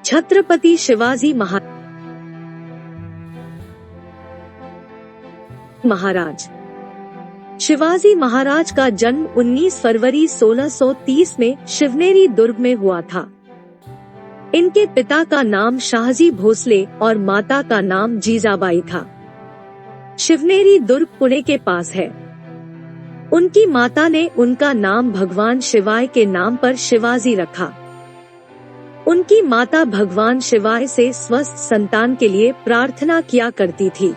छत्रपति शिवाजी महाराज। शिवाजी महाराज का जन्म 19 फरवरी 1630 में शिवनेरी दुर्ग में हुआ था। इनके पिता का नाम शाहजी भोसले और माता का नाम जीजाबाई था। शिवनेरी दुर्ग पुणे के पास है। उनकी माता ने उनका नाम भगवान शिवाय के नाम पर शिवाजी रखा। उनकी माता भगवान शिवाय से स्वस्थ संतान के लिए प्रार्थना किया करती थी।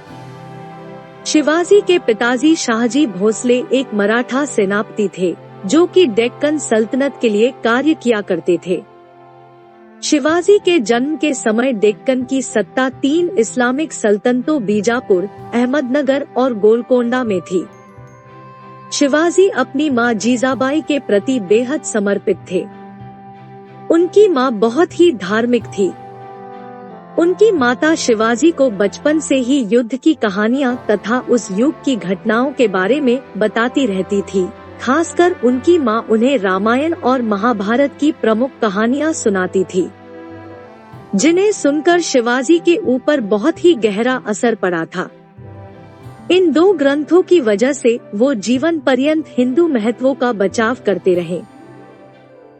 शिवाजी के पिताजी शाहजी भोसले एक मराठा सेनापति थे, जो कि डेक्कन सल्तनत के लिए कार्य किया करते थे। शिवाजी के जन्म के समय डेक्कन की सत्ता 3 इस्लामिक सल्तनतों बीजापुर, अहमदनगर और गोलकोंडा में थी। शिवाजी अपनी मां जीजाबाई के प्रति बेहद समर्पित थे। उनकी मां बहुत ही धार्मिक थी। उनकी माता शिवाजी को बचपन से ही युद्ध की कहानियां तथा उस युग की घटनाओं के बारे में बताती रहती थी। खासकर उनकी मां उन्हें रामायण और महाभारत की प्रमुख कहानियां सुनाती थी, जिन्हें सुनकर शिवाजी के ऊपर बहुत ही गहरा असर पड़ा था। इन 2 ग्रंथों की वजह से वो जीवन पर्यंत हिंदू महत्वों का बचाव करते रहे।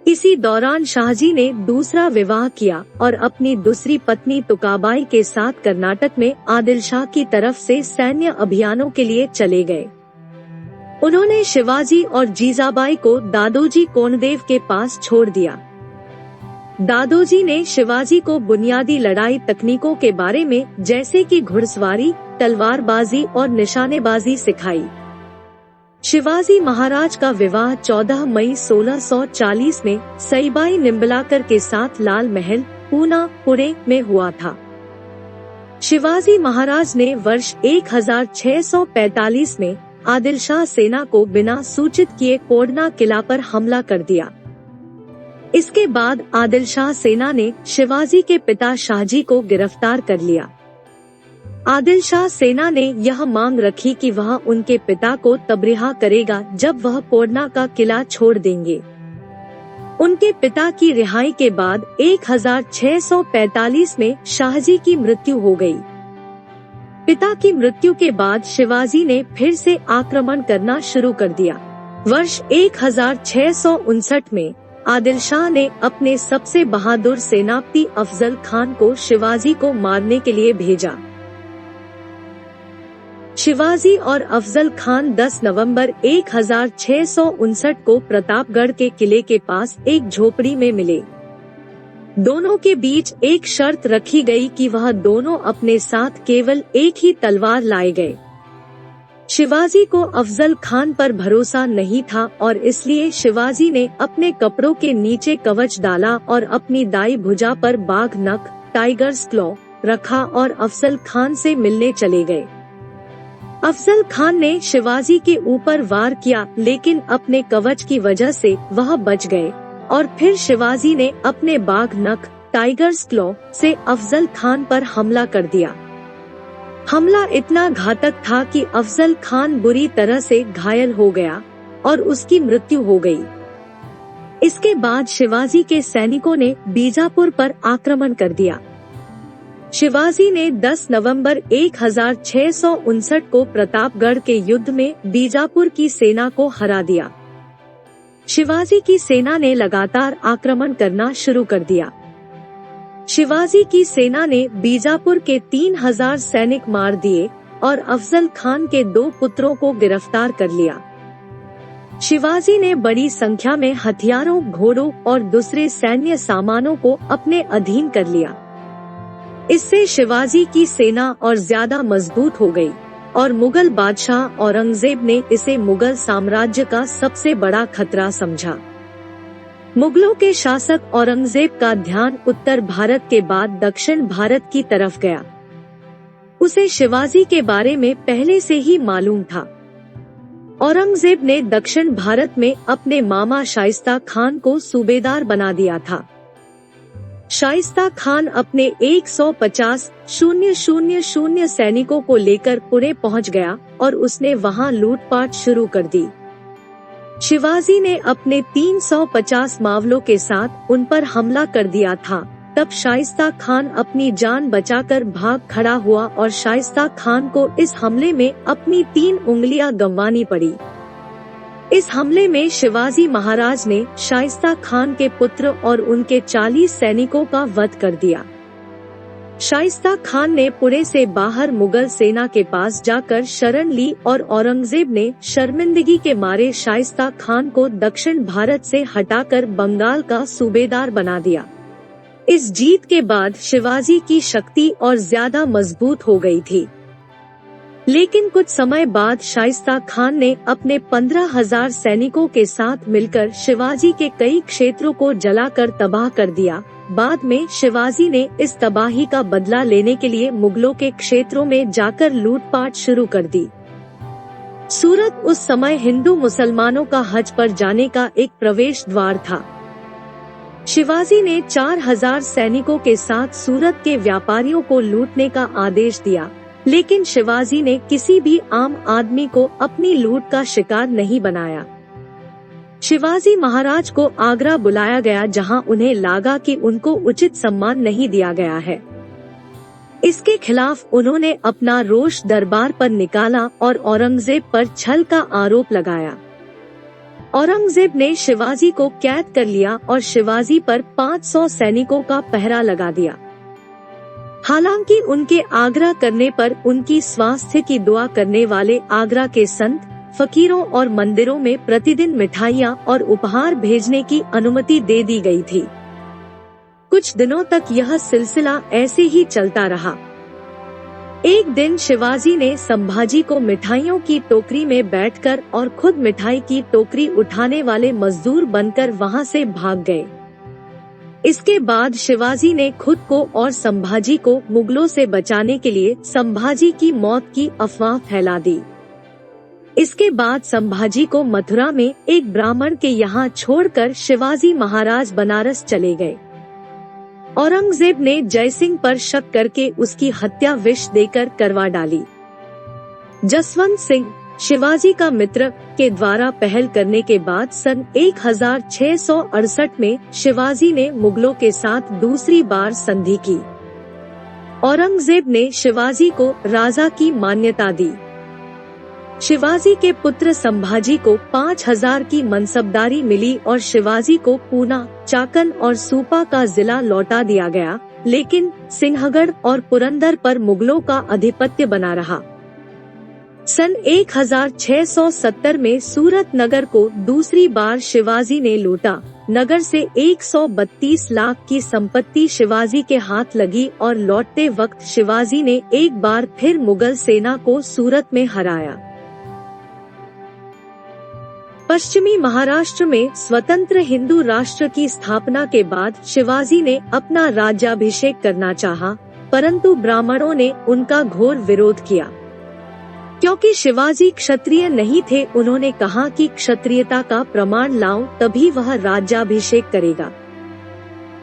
इसी दौरान शाहजी ने दूसरा विवाह किया और अपनी दूसरी पत्नी तुकाबाई के साथ कर्नाटक में आदिल शाह की तरफ से सैन्य अभियानों के लिए चले गए। उन्होंने शिवाजी और जीजाबाई को दादोजी कोंडदेव के पास छोड़ दिया। दादोजी ने शिवाजी को बुनियादी लड़ाई तकनीकों के बारे में, जैसे कि घुड़सवारी, तलवारबाजी और निशानेबाजी सिखाई। शिवाजी महाराज का विवाह 14 मई 1640 में सईबाई निम्बलाकर के साथ लाल महल, पूना, पुणे में हुआ था। शिवाजी महाराज ने वर्ष 1645 में आदिल शाह सेना को बिना सूचित किए कोडना किला पर हमला कर दिया। इसके बाद आदिल शाह सेना ने शिवाजी के पिता शाहजी को गिरफ्तार कर लिया। आदिल शाह सेना ने यह मांग रखी कि वह उनके पिता को तब रिहा करेगा जब वह कोडना का किला छोड़ देंगे। उनके पिता की रिहाई के बाद 1645 में शाहजी की मृत्यु हो गई। पिता की मृत्यु के बाद शिवाजी ने फिर से आक्रमण करना शुरू कर दिया। वर्ष 1659 में आदिल शाह ने अपने सबसे बहादुर सेनापति अफजल खान को शिवाजी को मारने के लिए भेजा। शिवाजी और अफजल खान 10 नवंबर 1659 को प्रतापगढ़ के किले के पास एक झोपड़ी में मिले। दोनों के बीच एक शर्त रखी गई कि वह दोनों अपने साथ केवल एक ही तलवार लाए गए। शिवाजी को अफजल खान पर भरोसा नहीं था और इसलिए शिवाजी ने अपने कपड़ों के नीचे कवच डाला और अपनी दाई भुजा पर बाघ नख, टाइगर्स क्लॉ रखा और अफजल खान से मिलने चले गए। अफजल खान ने शिवाजी के ऊपर वार किया, लेकिन अपने कवच की वजह से वह बच गए और फिर शिवाजी ने अपने बाघ नख, टाइगर्स क्लॉ से अफजल खान पर हमला कर दिया। हमला इतना घातक था कि अफजल खान बुरी तरह से घायल हो गया और उसकी मृत्यु हो गई। इसके बाद शिवाजी के सैनिकों ने बीजापुर पर आक्रमण कर दिया। शिवाजी ने 10 नवंबर 1659 को प्रतापगढ़ के युद्ध में बीजापुर की सेना को हरा दिया। शिवाजी की सेना ने लगातार आक्रमण करना शुरू कर दिया। शिवाजी की सेना ने बीजापुर के 3000 सैनिक मार दिए और अफजल खान के 2 पुत्रों को गिरफ्तार कर लिया। शिवाजी ने बड़ी संख्या में हथियारों, घोड़ों और दूसरे सैन्य सामानों को अपने अधीन कर लिया। इससे शिवाजी की सेना और ज्यादा मजबूत हो गई और मुगल बादशाह औरंगजेब ने इसे मुगल साम्राज्य का सबसे बड़ा खतरा समझा। मुगलों के शासक औरंगजेब का ध्यान उत्तर भारत के बाद दक्षिण भारत की तरफ गया। उसे शिवाजी के बारे में पहले से ही मालूम था। औरंगजेब ने दक्षिण भारत में अपने मामा शाइस्ता खान को सूबेदार बना दिया था। शाइस्ता खान अपने 150,000 सैनिकों को लेकर पुणे पहुंच गया और उसने वहां लूटपाट शुरू कर दी। शिवाजी ने अपने 350 मावलों के साथ उन पर हमला कर दिया था, तब शाइस्ता खान अपनी जान बचाकर भाग खड़ा हुआ और शाइस्ता खान को इस हमले में अपनी 3 उंगलियां गंवानी पड़ी। इस हमले में शिवाजी महाराज ने शाइस्ता खान के पुत्र और उनके 40 सैनिकों का वध कर दिया। शाइस्ता खान ने पुणे से बाहर मुगल सेना के पास जाकर शरण ली और औरंगजेब ने शर्मिंदगी के मारे शाइस्ता खान को दक्षिण भारत से हटाकर बंगाल का सूबेदार बना दिया। इस जीत के बाद शिवाजी की शक्ति और ज्यादा मजबूत हो गई थी। लेकिन कुछ समय बाद शाइस्ता खान ने अपने 15,000 सैनिकों के साथ मिलकर शिवाजी के कई क्षेत्रों को जलाकर तबाह कर दिया। बाद में शिवाजी ने इस तबाही का बदला लेने के लिए मुगलों के क्षेत्रों में जाकर लूटपाट शुरू कर दी। सूरत उस समय हिंदू मुसलमानों का हज पर जाने का एक प्रवेश द्वार था। शिवाजी ने 4,000 सैनिकों के साथ सूरत के व्यापारियों को लूटने का आदेश दिया, लेकिन शिवाजी ने किसी भी आम आदमी को अपनी लूट का शिकार नहीं बनाया। शिवाजी महाराज को आगरा बुलाया गया, जहां उन्हें लगा कि उनको उचित सम्मान नहीं दिया गया है। इसके खिलाफ उन्होंने अपना रोष दरबार पर निकाला और औरंगजेब पर छल का आरोप लगाया। औरंगजेब ने शिवाजी को कैद कर लिया और शिवाजी पर 500 सैनिकों का पहरा लगा दिया। हालांकि उनके आग्रह करने पर उनकी स्वास्थ्य की दुआ करने वाले आगरा के संत, फकीरों और मंदिरों में प्रतिदिन मिठाइयाँ और उपहार भेजने की अनुमति दे दी गई थी। कुछ दिनों तक यह सिलसिला ऐसे ही चलता रहा। एक दिन शिवाजी ने संभाजी को मिठाइयों की टोकरी में बैठकर और खुद मिठाई की टोकरी उठाने वाले मजदूर बनकर वहां से भाग गए। इसके बाद शिवाजी ने खुद को और संभाजी को मुगलों से बचाने के लिए संभाजी की मौत की अफवाह फैला दी। इसके बाद संभाजी को मथुरा में एक ब्राह्मण के यहाँ छोड़कर शिवाजी महाराज बनारस चले गए। औरंगजेब ने जयसिंह पर शक करके उसकी हत्या विष देकर करवा डाली। जसवंत सिंह, शिवाजी का मित्र, के द्वारा पहल करने के बाद सन 1668 में शिवाजी ने मुगलों के साथ दूसरी बार संधि की। औरंगजेब ने शिवाजी को राजा की मान्यता दी। शिवाजी के पुत्र संभाजी को 5,000 की मनसबदारी मिली और शिवाजी को पूना, चाकन और सूपा का जिला लौटा दिया गया, लेकिन सिंहगढ़ और पुरंदर पर मुगलों का आधिपत्य बना रहा। सन 1670 में सूरत नगर को दूसरी बार शिवाजी ने लूटा। नगर से 132 लाख की संपत्ति शिवाजी के हाथ लगी और लौटते वक्त शिवाजी ने एक बार फिर मुगल सेना को सूरत में हराया। पश्चिमी महाराष्ट्र में स्वतंत्र हिंदू राष्ट्र की स्थापना के बाद शिवाजी ने अपना राज्याभिषेक करना चाहा, परंतु ब्राह्मणों ने उनका घोर विरोध किया। क्योंकि शिवाजी क्षत्रिय नहीं थे, उन्होंने कहा कि क्षत्रियता का प्रमाण लाओ तभी वह राज्याभिषेक करेगा।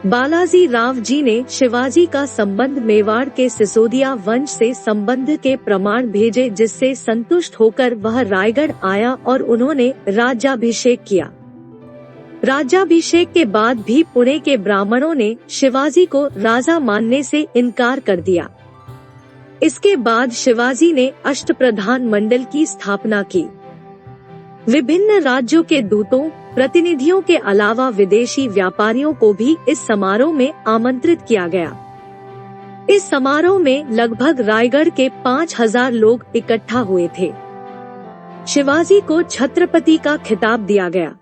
बालाजी राव जी ने शिवाजी का संबंध मेवाड़ के सिसोदिया वंश से संबंध के प्रमाण भेजे, जिससे संतुष्ट होकर वह रायगढ़ आया और उन्होंने राज्याभिषेक किया। राज्याभिषेक के बाद भी पुणे के ब्राह्मणों ने शिवाजी को राजा मानने से इनकार कर दिया। इसके बाद शिवाजी ने अष्टप्रधान मंडल की स्थापना की। विभिन्न राज्यों के दूतों, प्रतिनिधियों के अलावा विदेशी व्यापारियों को भी इस समारोह में आमंत्रित किया गया। इस समारोह में लगभग रायगढ़ के 5,000 लोग इकट्ठा हुए थे। शिवाजी को छत्रपति का खिताब दिया गया।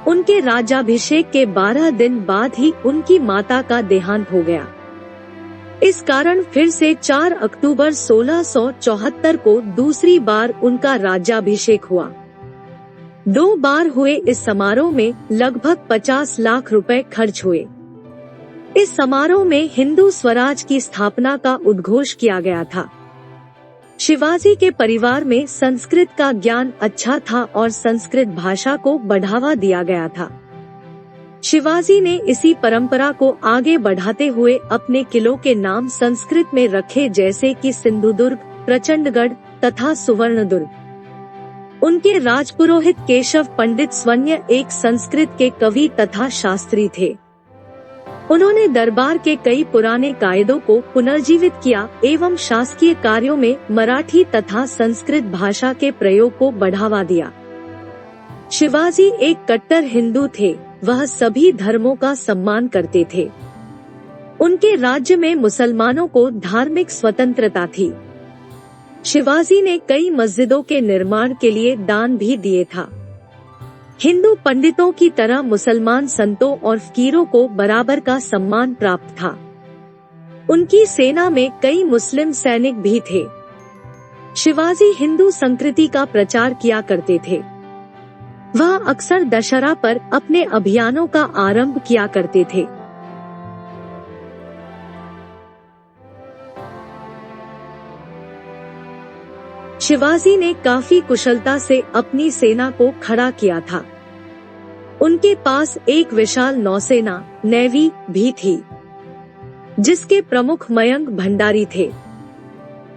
उनके राज्याभिषेक के 12 दिन बाद ही उनकी माता का देहांत हो गया। इस कारण फिर से 4 अक्टूबर 1674 को दूसरी बार उनका राज्याभिषेक हुआ। 2 बार हुए इस समारोह में लगभग 50 लाख रुपए खर्च हुए। इस समारोह में हिंदू स्वराज की स्थापना का उद्घोष किया गया था। शिवाजी के परिवार में संस्कृत का ज्ञान अच्छा था और संस्कृत भाषा को बढ़ावा दिया गया था। शिवाजी ने इसी परंपरा को आगे बढ़ाते हुए अपने किलों के नाम संस्कृत में रखे, जैसे कि सिंधुदुर्ग, प्रचंडगढ़ तथा सुवर्णदुर्ग। उनके राजपुरोहित केशव पंडित स्वन्य एक संस्कृत के कवि तथा शास्त्री थे। उन्होंने दरबार के कई पुराने कायदों को पुनर्जीवित किया एवं शासकीय कार्यों में मराठी तथा संस्कृत भाषा के प्रयोग को बढ़ावा दिया। शिवाजी एक कट्टर हिंदू थे, वह सभी धर्मों का सम्मान करते थे। उनके राज्य में मुसलमानों को धार्मिक स्वतंत्रता थी। शिवाजी ने कई मस्जिदों के निर्माण के लिए दान भी दिए था। हिंदू पंडितों की तरह मुसलमान संतों और फकीरों को बराबर का सम्मान प्राप्त था। उनकी सेना में कई मुस्लिम सैनिक भी थे। शिवाजी हिंदू संस्कृति का प्रचार किया करते थे। वह अक्सर दशहरा पर अपने अभियानों का आरंभ किया करते थे। शिवाजी ने काफी कुशलता से अपनी सेना को खड़ा किया था। उनके पास एक विशाल नौसेना नेवी भी थी, जिसके प्रमुख मयंक भंडारी थे।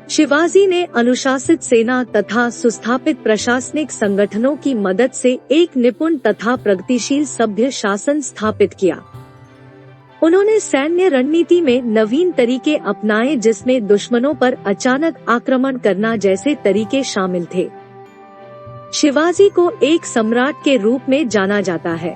शिवाजी ने अनुशासित सेना तथा सुस्थापित प्रशासनिक संगठनों की मदद से एक निपुण तथा प्रगतिशील सभ्य शासन स्थापित किया। उन्होंने सैन्य रणनीति में नवीन तरीके अपनाए, जिसमें दुश्मनों पर अचानक आक्रमण करना जैसे तरीके शामिल थे। शिवाजी को एक सम्राट के रूप में जाना जाता है।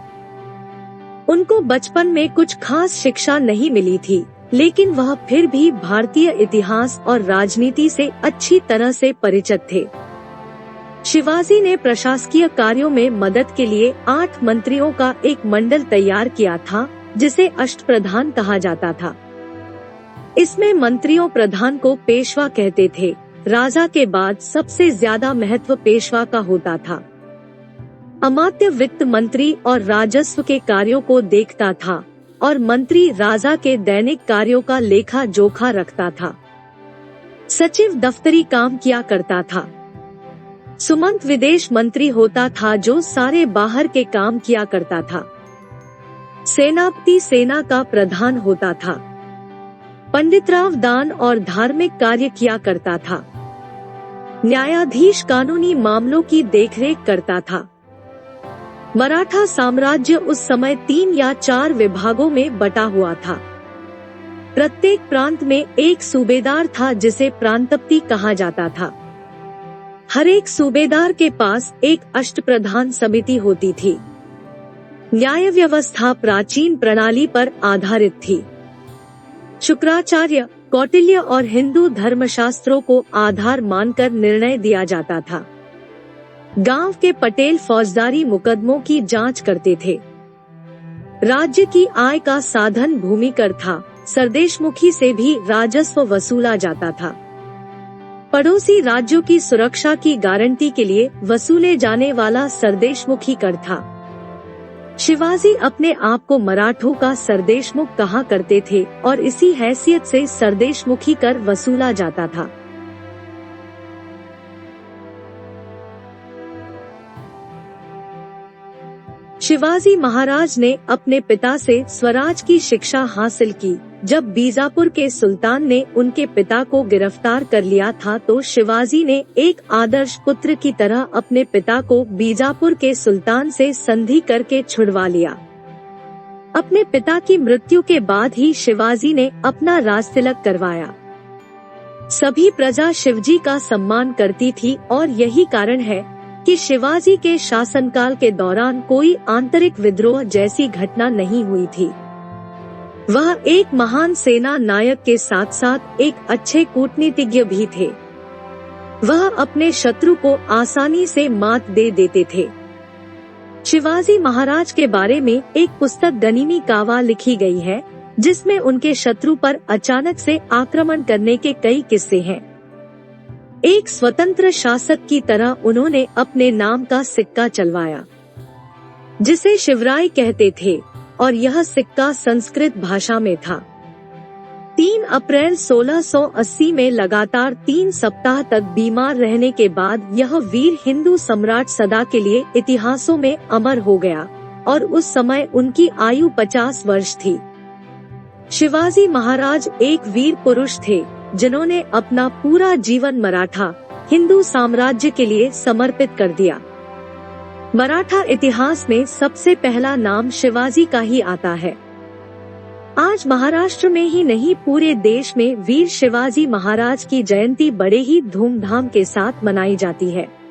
उनको बचपन में कुछ खास शिक्षा नहीं मिली थी, लेकिन वह फिर भी भारतीय इतिहास और राजनीति से अच्छी तरह से परिचित थे। शिवाजी ने प्रशासकीय कार्यों में मदद के लिए 8 मंत्रियों का एक मंडल तैयार किया था, जिसे अष्टप्रधान कहा जाता था। इसमें मंत्रियों प्रधान को पेशवा कहते थे। राजा के बाद सबसे ज्यादा महत्व पेशवा का होता था। अमात्य वित्त मंत्री और राजस्व के कार्यों को देखता था और मंत्री राजा के दैनिक कार्यों का लेखा जोखा रखता था। सचिव दफ्तरी काम किया करता था। सुमंत विदेश मंत्री होता था, जो सारे बाहर के काम किया करता था। सेनापति सेना का प्रधान होता था। पंडितराव दान और धार्मिक कार्य किया करता था। न्यायाधीश कानूनी मामलों की देखरेख करता था। मराठा साम्राज्य उस समय 3 या 4 विभागों में बटा हुआ था। प्रत्येक प्रांत में एक सूबेदार था, जिसे प्रांतपति कहा जाता था। हर एक सूबेदार के पास एक अष्टप्रधान समिति होती थी। न्याय व्यवस्था प्राचीन प्रणाली पर आधारित थी। शुक्राचार्य, कौटिल्य और हिंदू धर्मशास्त्रों को आधार मानकर निर्णय दिया जाता था। गांव के पटेल फौजदारी मुकदमों की जांच करते थे। राज्य की आय का साधन भूमिकर था। सरदेशमुखी से भी राजस्व वसूला जाता था। पड़ोसी राज्यों की सुरक्षा की गारंटी के लिए वसूले जाने वाला सरदेशमुखी कर था। शिवाजी अपने आप को मराठों का सरदेशमुख कहा करते थे और इसी हैसियत से सरदेशमुखी कर वसूला जाता था। शिवाजी महाराज ने अपने पिता से स्वराज की शिक्षा हासिल की। जब बीजापुर के सुल्तान ने उनके पिता को गिरफ्तार कर लिया था, तो शिवाजी ने एक आदर्श पुत्र की तरह अपने पिता को बीजापुर के सुल्तान से संधि करके छुड़वा लिया। अपने पिता की मृत्यु के बाद ही शिवाजी ने अपना राजतिलक करवाया। सभी प्रजा शिवजी का सम्मान करती थी और यही कारण है कि शिवाजी के शासनकाल के दौरान कोई आंतरिक विद्रोह जैसी घटना नहीं हुई थी। वह एक महान सेना नायक के साथ साथ एक अच्छे कूटनीतिज्ञ भी थे। वह अपने शत्रु को आसानी से मात दे देते थे। शिवाजी महाराज के बारे में एक पुस्तक गनीमी कावा लिखी गई है, जिसमें उनके शत्रु पर अचानक से आक्रमण करने के कई किस्से हैं। एक स्वतंत्र शासक की तरह उन्होंने अपने नाम का सिक्का चलवाया, जिसे शिवराय कहते थे, और यह सिक्का संस्कृत भाषा में था। 3 अप्रैल 1680 में लगातार 3 सप्ताह तक बीमार रहने के बाद यह वीर हिंदू सम्राट सदा के लिए इतिहासों में अमर हो गया और उस समय उनकी आयु 50 वर्ष थी। शिवाजी महाराज एक वीर पुरुष थे, जिन्होंने अपना पूरा जीवन मराठा हिंदू साम्राज्य के लिए समर्पित कर दिया। मराठा इतिहास में सबसे पहला नाम शिवाजी का ही आता है। आज महाराष्ट्र में ही नहीं पूरे देश में वीर शिवाजी महाराज की जयंती बड़े ही धूमधाम के साथ मनाई जाती है।